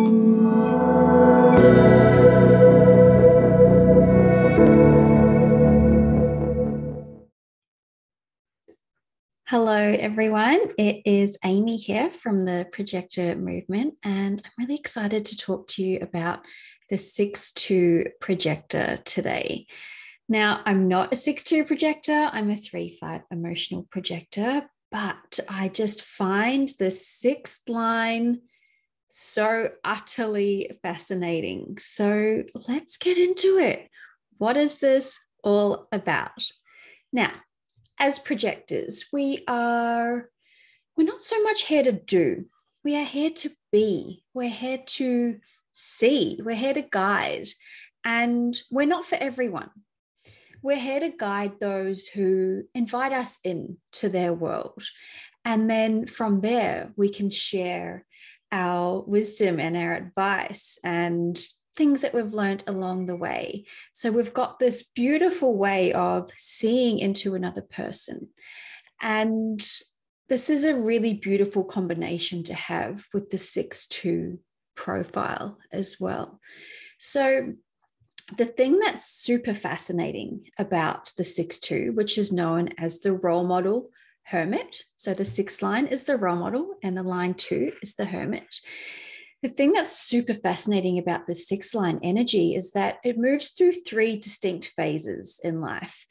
Hello, everyone. It is Amy here from the Projector movement, and I'm really excited to talk to you about the 6-2 projector today. Now, I'm not a 6-2 projector. I'm a 3-5 emotional projector, but I just find the sixth line so utterly fascinating. So let's get into it. What is this all about? Now, as projectors, we're not so much here to do. We are here to be. We're here to see. We're here to guide. And we're not for everyone. We're here to guide those who invite us into their world. And then from there, we can share our wisdom and our advice and things that we've learned along the way. So we've got this beautiful way of seeing into another person. And this is a really beautiful combination to have with the 6-2 profile as well. So the thing that's super fascinating about the 6-2, which is known as the role model Hermit. So the sixth line is the role model and the line 2 is the Hermit. The thing that's super fascinating about the sixth line energy is that it moves through 3 distinct phases in life,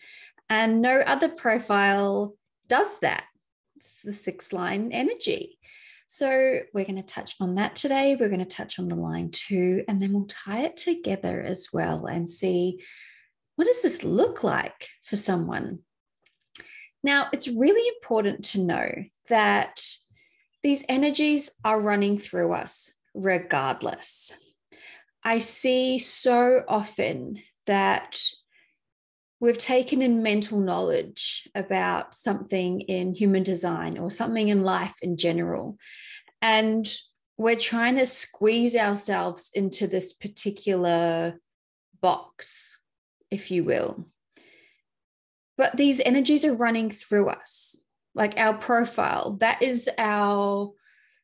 and no other profile does that. It's the sixth line energy. So we're going to touch on that today. We're going to touch on the line 2, and then we'll tie it together as well and see, what does this look like for someone? Now, it's really important to know that these energies are running through us regardless. I see so often that we've taken in mental knowledge about something in human design or something in life in general, and we're trying to squeeze ourselves into this particular box, if you will. But these energies are running through us, like our profile. That is our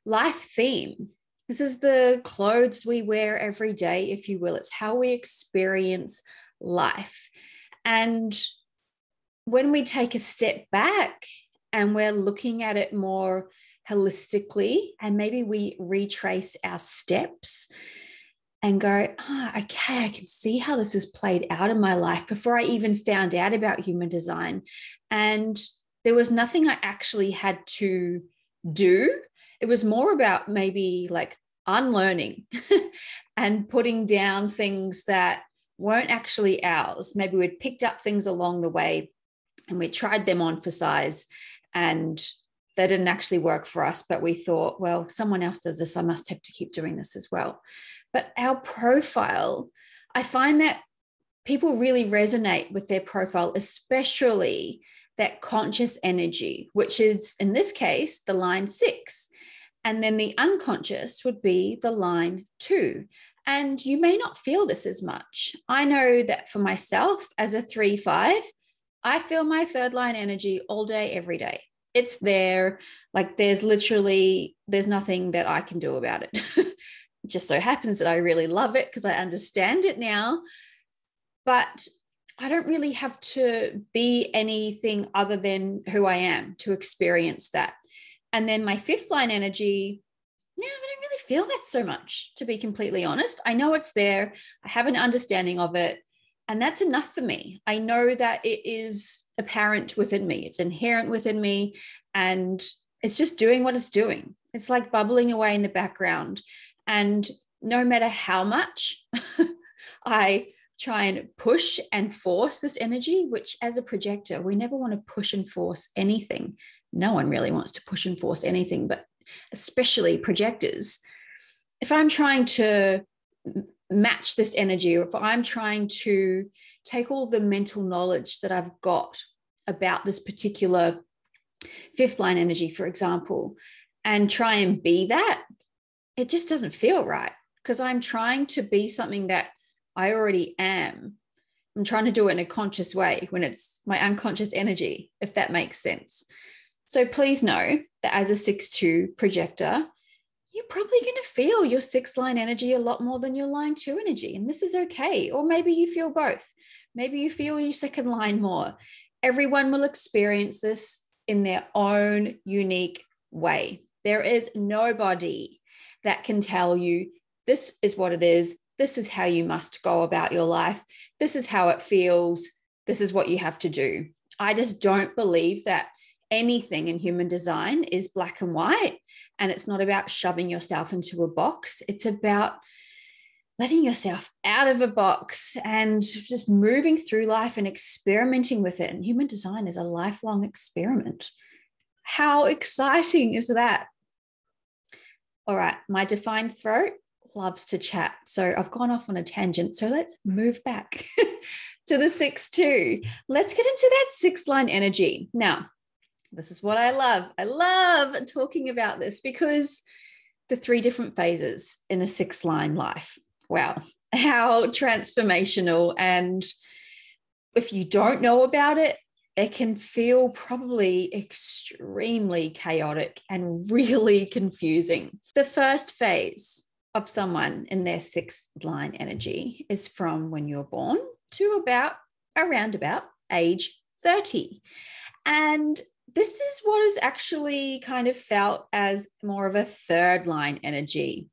life theme. This is the clothes we wear every day, if you will. It's how we experience life. And when we take a step back and we're looking at it more holistically, and maybe we retrace our steps and go, okay, I can see how this has played out in my life before I even found out about human design. And there was nothing I actually had to do. It was more about maybe like unlearning and putting down things that weren't actually ours. Maybe we'd picked up things along the way and we tried them on for size and they didn't actually work for us, but we thought, well, someone else does this, I must have to keep doing this as well. But our profile, I find that people really resonate with their profile, especially that conscious energy, which is in this case, the line 6. And then the unconscious would be the line 2. And you may not feel this as much. I know that for myself as a 3-5, I feel my third line energy all day, every day. It's there. Like there's nothing that I can do about it. It just so happens that I really love it because I understand it now. But I don't really have to be anything other than who I am to experience that. And then my 5th line energy, I don't really feel that so much, to be completely honest. I know it's there. I have an understanding of it. And that's enough for me. I know that it is apparent within me. It's inherent within me. And it's just doing what it's doing. It's like bubbling away in the background. And no matter how much I try and push and force this energy, which as a projector, we never want to push and force anything. No one really wants to push and force anything, but especially projectors. If I'm trying to match this energy, or if I'm trying to take all the mental knowledge that I've got about this particular 5th line energy, for example, and try and be that, it just doesn't feel right because I'm trying to be something that I already am. I'm trying to do it in a conscious way when it's my unconscious energy, if that makes sense. So please know that as a 6-2 projector, you're probably going to feel your sixth line energy a lot more than your line 2 energy. And this is okay. Or maybe you feel both. Maybe you feel your second line more. Everyone will experience this in their own unique way. There is nobody that can tell you this is what it is. This is how you must go about your life. This is how it feels. This is what you have to do. I just don't believe that anything in human design is black and white, and it's not about shoving yourself into a box. It's about letting yourself out of a box and just moving through life and experimenting with it. And human design is a lifelong experiment. How exciting is that? All right, my defined throat loves to chat. So I've gone off on a tangent. So let's move back to the 6-2. Let's get into that sixth line energy. Now, this is what I love. I love talking about this because the 3 different phases in a sixth line life. Wow, how transformational. And if you don't know about it, it can feel probably extremely chaotic and really confusing. The first phase of someone in their sixth line energy is from when you're born to around about age 30. And this is what is actually kind of felt as more of a third line energy.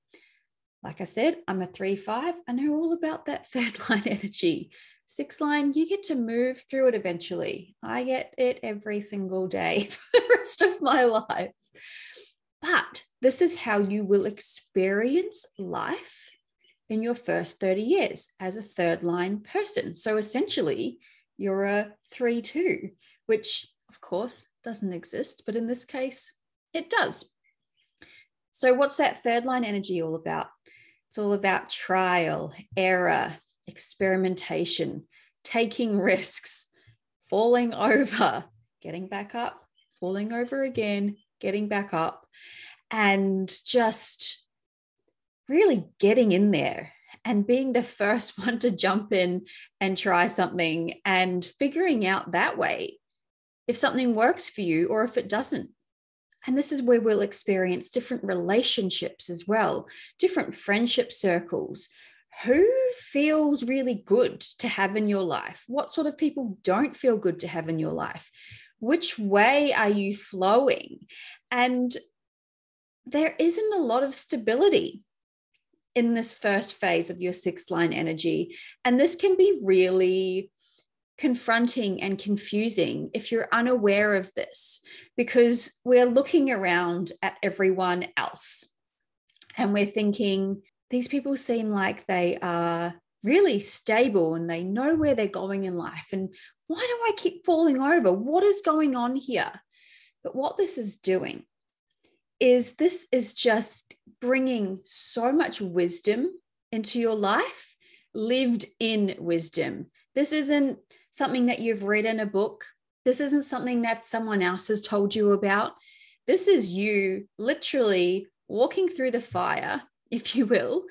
Like I said, I'm a 3-5. I know all about that third line energy. Sixth line, you get to move through it eventually. I get it every single day for the rest of my life. But this is how you will experience life in your first 30 years as a third line person. So essentially, you're a 3-2, which of course doesn't exist, but in this case, it does. So what's that third line energy all about? It's all about trial, error, experimentation, taking risks, falling over, getting back up, falling over again, getting back up, and just really getting in there and being the first one to jump in and try something and figuring out that way if something works for you or if it doesn't. And this is where we'll experience different relationships as well, different friendship circles. Who feels really good to have in your life? What sort of people don't feel good to have in your life? Which way are you flowing? And there isn't a lot of stability in this first phase of your sixth line energy. And this can be really confronting and confusing if you're unaware of this, because we're looking around at everyone else and we're thinking, these people seem like they are really stable and they know where they're going in life. And why do I keep falling over? What is going on here? But what this is doing is this is just bringing so much wisdom into your life, lived in wisdom. This isn't something that you've read in a book. This isn't something that someone else has told you about. This is you literally walking through the fire, if you will,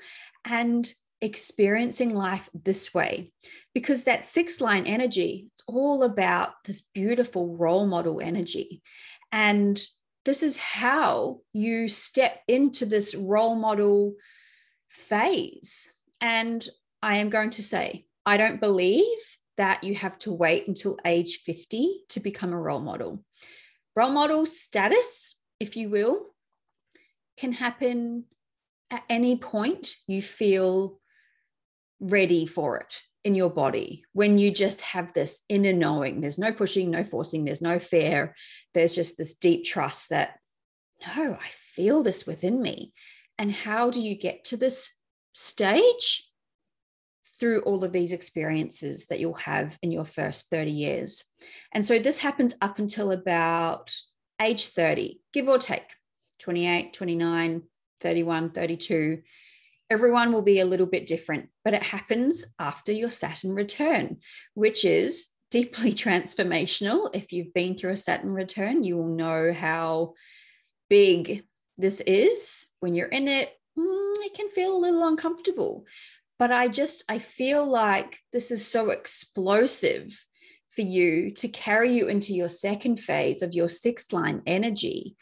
and experiencing life this way. Because that sixth line energy, it's all about this beautiful role model energy. And this is how you step into this role model phase. And I am going to say, I don't believe that you have to wait until age 50 to become a role model. Role model status, if you will, can happen at any point you feel ready for it in your body, when you just have this inner knowing. There's no pushing, no forcing, there's no fear. There's just this deep trust that, no, I feel this within me. And how do you get to this stage? Through all of these experiences that you'll have in your first 30 years. And so this happens up until about age 30, give or take, 28, 29, 31, 32. Everyone will be a little bit different, but it happens after your Saturn return, which is deeply transformational. If you've been through a Saturn return, you will know how big this is. When you're in it, it can feel a little uncomfortable. But I feel like this is so explosive for you to carry you into your second phase of your sixth line energy.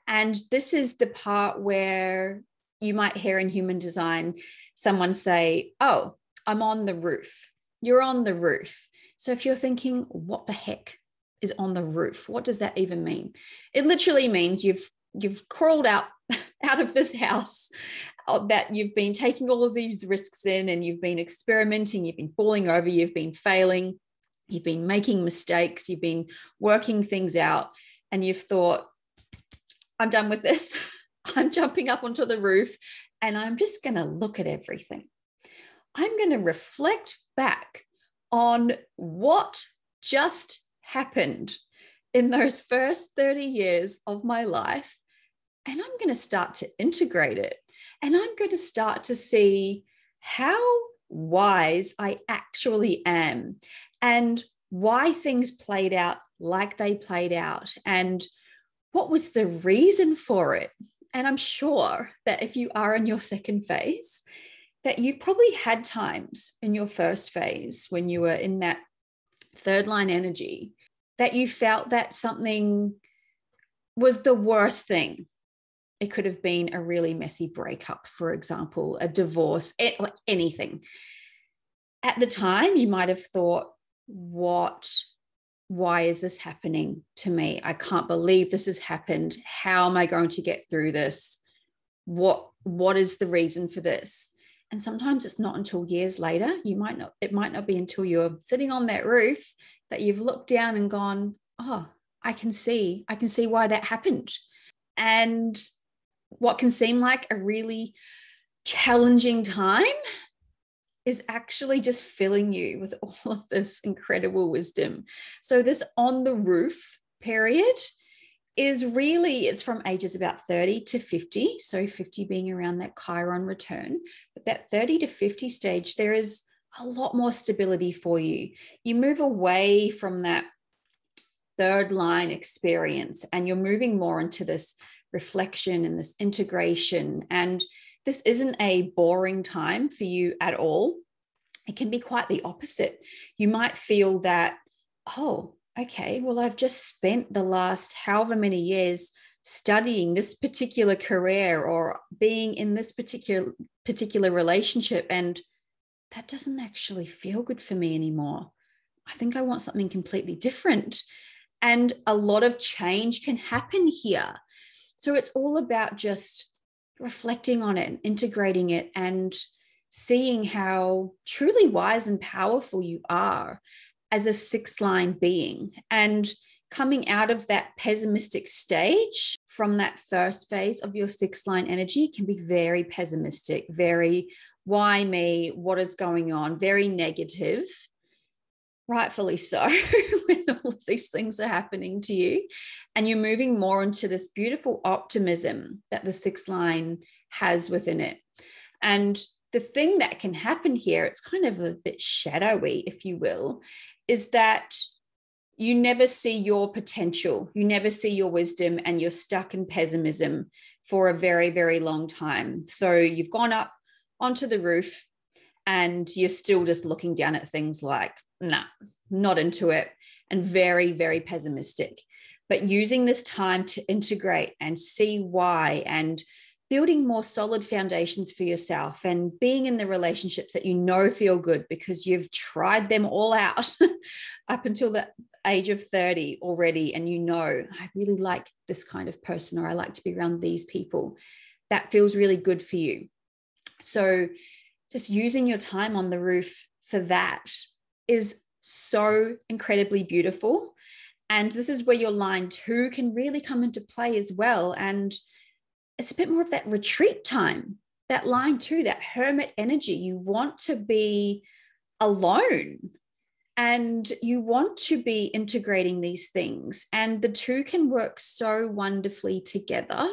And this is the part where you might hear in human design someone say, oh, I'm on the roof. You're on the roof. So if you're thinking, what the heck is on the roof? What does that even mean? It literally means you've crawled out of this house, that you've been taking all of these risks in, and you've been experimenting, you've been falling over, you've been failing, you've been making mistakes, you've been working things out, and you've thought, I'm done with this. I'm jumping up onto the roof and I'm just going to look at everything. I'm going to reflect back on what just happened in those first 30 years of my life, and I'm going to start to integrate it. And I'm going to start to see how wise I actually am, and why things played out like they played out, and what was the reason for it. And I'm sure that if you are in your second phase, that you've probably had times in your first phase when you were in that third line energy that you felt that something was the worst thing. It could have been a really messy breakup, for example, a divorce, anything. At the time, you might have thought, why is this happening to me? I can't believe this has happened. How am I going to get through this? What is the reason for this? And sometimes it's not until years later, it might not be until you're sitting on that roof that you've looked down and gone, oh, I can see why that happened. And what can seem like a really challenging time is actually just filling you with all of this incredible wisdom. So this on the roof period is really, it's from ages about 30 to 50. So 50 being around that Chiron return, but that 30 to 50 stage, there is a lot more stability for you. You move away from that third line experience, and you're moving more into this reflection and this integration. And this isn't a boring time for you at all. It can be quite the opposite. You might feel that, oh, okay, well, I've just spent the last however many years studying this particular career or being in this particular relationship, and that doesn't actually feel good for me anymore. I think I want something completely different. And a lot of change can happen here. So it's all about just reflecting on it and integrating it and seeing how truly wise and powerful you are as a sixth line being, and coming out of that pessimistic stage from that first phase of your sixth line energy can be very pessimistic, very why me, what is going on, very negative, rightfully so, when all of these things are happening to you. And you're moving more into this beautiful optimism that the sixth line has within it. And the thing that can happen here, it's kind of a bit shadowy, if you will, is that you never see your potential, you never see your wisdom, and you're stuck in pessimism for a very, very long time. So you've gone up onto the roof and you're still just looking down at things like, nah, not into it, and very, very pessimistic. But using this time to integrate and see why, and building more solid foundations for yourself, and being in the relationships that you know feel good because you've tried them all out up until the age of 30 already, and you know, I really like this kind of person, or I like to be around these people. That feels really good for you. So just using your time on the roof for that is so incredibly beautiful. And this is where your line 2 can really come into play as well. And it's a bit more of that retreat time, that line 2, that hermit energy. You want to be alone and you want to be integrating these things. And the 2 can work so wonderfully together.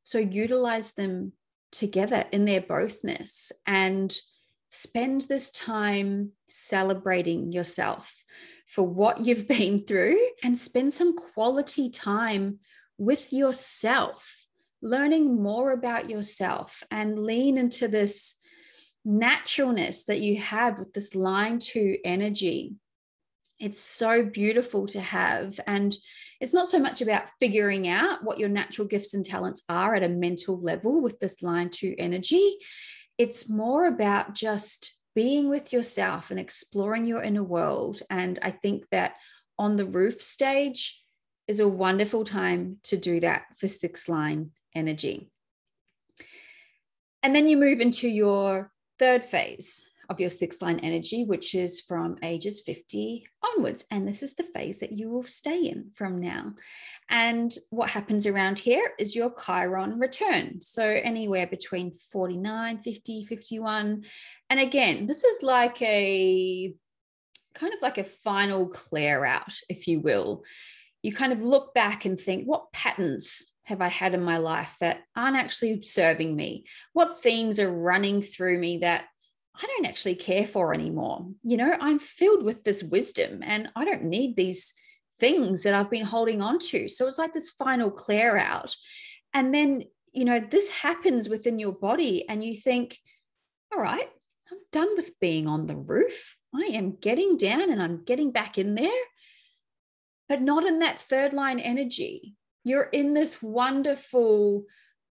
So utilize them together in their bothness and spend this time celebrating yourself for what you've been through, and spend some quality time with yourself, learning more about yourself, and lean into this naturalness that you have with this line 2 energy. It's so beautiful to have. And it's not so much about figuring out what your natural gifts and talents are at a mental level with this line 2 energy. It's more about just being with yourself and exploring your inner world. And I think that on the roof stage is a wonderful time to do that for 6 line energy. And then you move into your third phase of your 6 line energy, which is from ages 50 onwards. And this is the phase that you will stay in from now. And what happens around here is your Chiron return. So anywhere between 49, 50, 51. And again, this is like a kind of like a final clear out, if you will. You kind of look back and think, what patterns have I had in my life that aren't actually serving me? What themes are running through me that I don't actually care for anymore? You know, I'm filled with this wisdom and I don't need these things that I've been holding on to. So it's like this final clear out. And then, you know, this happens within your body and you think, all right, I'm done with being on the roof. I am getting down and I'm getting back in there, but not in that third line energy. You're in this wonderful,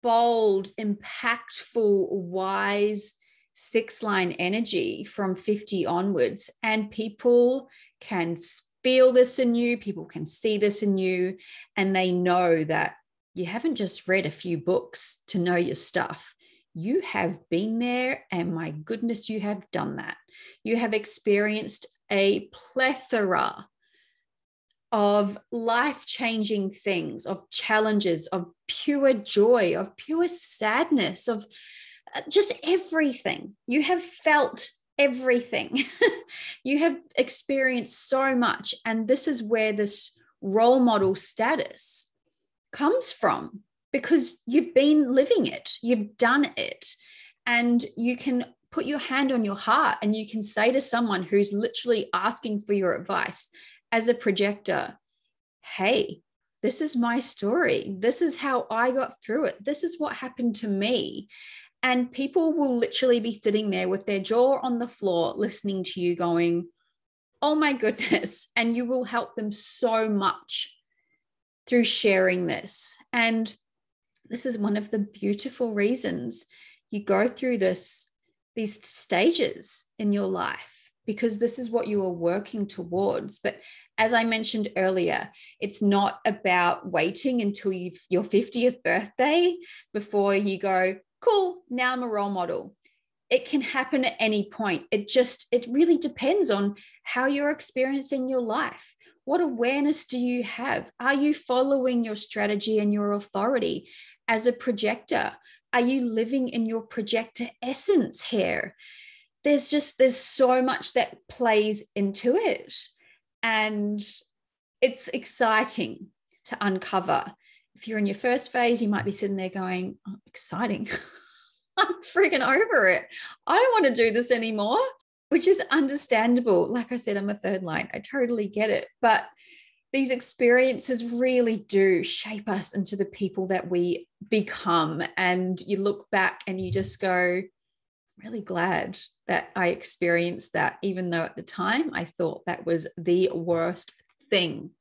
bold, impactful, wise 6 line energy from 50 onwards. And people can feel this in you, people can see this in you, and they know that you haven't just read a few books to know your stuff. You have been there, and my goodness, you have done that. You have experienced a plethora of life-changing things, of challenges, of pure joy, of pure sadness, of just everything. You have felt everything. You have experienced so much. And this is where this role model status comes from, because you've been living it, you've done it, and you can put your hand on your heart and you can say to someone who's literally asking for your advice as a projector, hey, this is my story. This is how I got through it. This is what happened to me. And people will literally be sitting there with their jaw on the floor, listening to you going, oh my goodness. And you will help them so much through sharing this. And this is one of the beautiful reasons you go through these stages in your life, because this is what you are working towards. But as I mentioned earlier, it's not about waiting until your 50th birthday before you go, cool, now I'm a role model. It can happen at any point. It really depends on how you're experiencing your life. What awareness do you have? Are you following your strategy and your authority as a projector? Are you living in your projector essence here? There's so much that plays into it. And it's exciting to uncover. If you're in your first phase, you might be sitting there going, oh, exciting. I'm freaking over it. I don't want to do this anymore, which is understandable. Like I said, I'm a third line. I totally get it. But these experiences really do shape us into the people that we become. And you look back and you just go, I'm really glad that I experienced that, even though at the time I thought that was the worst thing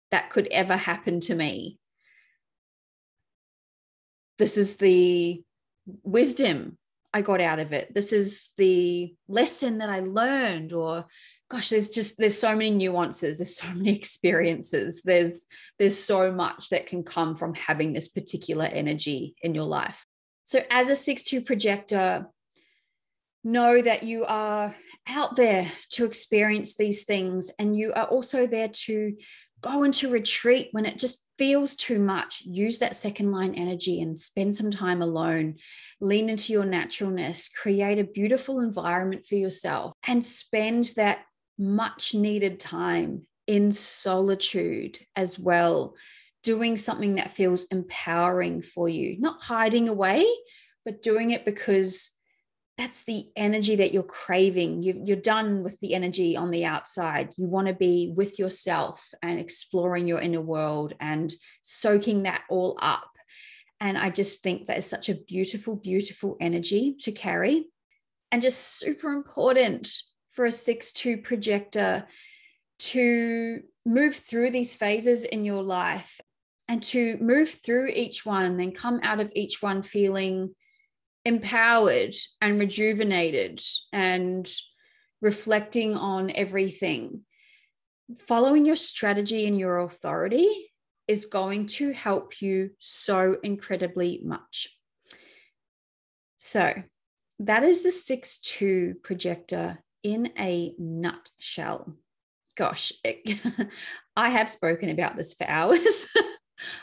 that could ever happen to me. This is the wisdom I got out of it. This is the lesson that I learned. Or gosh, there's so many nuances, there's so many experiences, there's so much that can come from having this particular energy in your life. So as a 6-2 projector, know that you are out there to experience these things, and you are also there to go into retreat when it just feels too much. Use that second line energy and spend some time alone. Lean into your naturalness, create a beautiful environment for yourself, and spend that much needed time in solitude as well, doing something that feels empowering for you, not hiding away, but doing it because that's the energy that you're craving. You're done with the energy on the outside. You want to be with yourself and exploring your inner world and soaking that all up. And I just think that is such a beautiful, beautiful energy to carry, and just super important for a 6-2 projector to move through these phases in your life and to move through each one and then come out of each one feeling empowered and rejuvenated and reflecting on everything. Following your strategy and your authority is going to help you so incredibly much. So that is the 6-2 projector in a nutshell. Gosh, I have spoken about this for hours.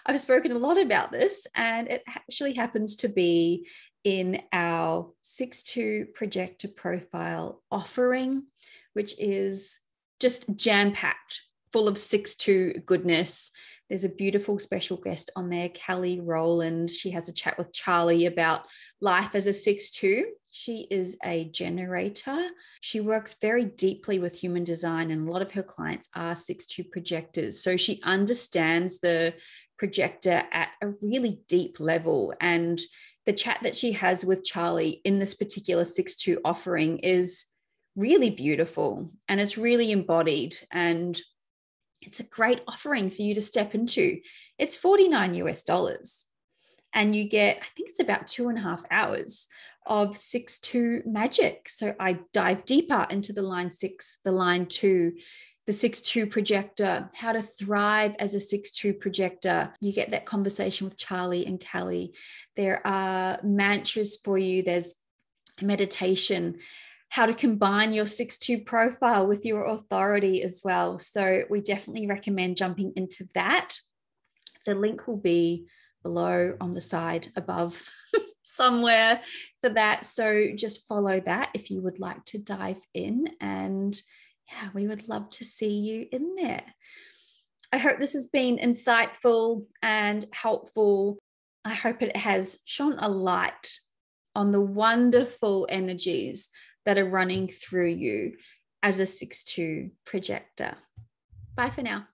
I've spoken a lot about this, and it actually happens to be in our 6-2 projector profile offering, which is just jam-packed, full of 6-2 goodness. There's a beautiful special guest on there, Callie Rowland. She has a chat with Charlie about life as a 6-2. She is a generator. She works very deeply with human design, and a lot of her clients are 6-2 projectors. So she understands the projector at a really deep level. And the chat that she has with Charlie in this particular 6-2 offering is really beautiful, and it's really embodied, and it's a great offering for you to step into. It's $49 and you get, I think it's about 2.5 hours of 6-2 magic. So I dive deeper into the line 6, the line 2, the 6-2 projector, how to thrive as a 6-2 projector. You get that conversation with Charlie and Callie. There are mantras for you. There's meditation, how to combine your 6-2 profile with your authority as well. So we definitely recommend jumping into that. The link will be below on the side above somewhere for that. So just follow that if you would like to dive in, and yeah, we would love to see you in there. I hope this has been insightful and helpful. I hope it has shone a light on the wonderful energies that are running through you as a 6-2 projector. Bye for now.